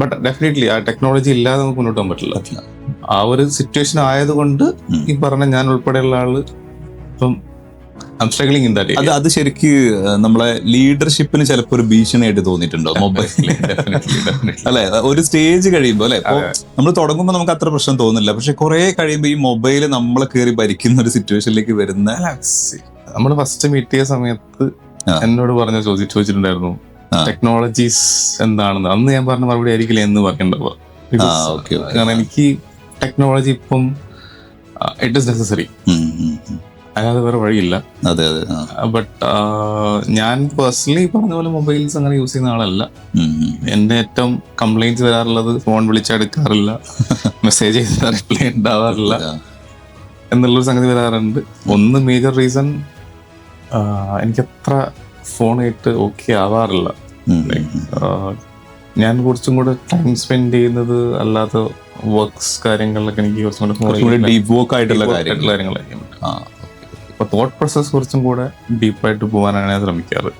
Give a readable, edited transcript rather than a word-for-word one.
But definitely ആ technology ഇല്ലാതെ നമുക്ക് മുന്നോട്ട് പോകാൻ പറ്റില്ല. ആ ഒരു സിറ്റുവേഷൻ ആയതുകൊണ്ട് ഈ പറഞ്ഞ ഞാൻ ഉൾപ്പെടെയുള്ള ആള് ഇപ്പം സ്ട്രഗ്ലിംഗ് ഇൻ ദാറ്റ്. അത് ശരിക്ക് നമ്മളെ ലീഡർഷിപ്പിന് ചിലപ്പോ ഒരു ഭീഷണിയായിട്ട് തോന്നിയിട്ടുണ്ടോ മൊബൈൽ? അല്ലെ, ഒരു സ്റ്റേജ് കഴിയുമ്പോ അല്ലെ, ഇപ്പൊ നമ്മൾ തുടങ്ങുമ്പോൾ നമുക്ക് അത്ര പ്രശ്നം തോന്നില്ല, പക്ഷെ കുറെ കഴിയുമ്പോ ഈ മൊബൈല് നമ്മളെ കയറി ഭരിക്കുന്ന ഒരു സിറ്റുവേഷനിലേക്ക് വരുന്ന. നമ്മൾ ഫസ്റ്റ് മീറ്റ് ചെയ്ത സമയത്ത് എന്നോട് ചോദിച്ചിട്ടുണ്ടായിരുന്നു ടെക്നോളജീസ് എന്താണെന്ന്. അന്ന് ഞാൻ പറഞ്ഞ മറുപടി ആയിരിക്കില്ല എന്ന് പറയണ്ടാവുക. കാരണം എനിക്ക് ടെക്നോളജി ഇപ്പം ഇറ്റ് ഈസ് നെസസറി, അല്ലാതെ വേറെ വഴിയില്ല. ബട്ട് ഞാൻ പേഴ്സണലി പറഞ്ഞ പോലെ മൊബൈൽസ് അങ്ങനെ യൂസ് ചെയ്യുന്ന ആളല്ല. എന്റെ ഏറ്റവും കംപ്ലൈന്റ്സ് വരാറുള്ളത് ഫോൺ വിളിച്ചെടുക്കാറില്ല, മെസ്സേജ് ചെയ്താൽ റിപ്ലൈ ഉണ്ടാവാറില്ല എന്നുള്ളൊരു സംഗതി വരാറുണ്ട്. ഒന്ന് മേജർ റീസൺ എനിക്കത്ര ഫോണായിട്ട് ഓക്കെ ആവാറില്ല. ഞാൻ കുറച്ചും കൂടെ ടൈം സ്പെൻഡ് ചെയ്യുന്നത് അല്ലാതെ വർക്ക്സ് കാര്യങ്ങളിലൊക്കെ എനിക്ക് കുറച്ചും കൂടെ ഡീപ് വർക്ക് ആയിട്ടുള്ള കാര്യങ്ങളായിരിക്കും. അപ്പൊ തോട്ട് പ്രോസസ് കുറച്ചും കൂടെ ഡീപ്പായിട്ട് പോകാനാണ് ഞാൻ ശ്രമിക്കാറ്.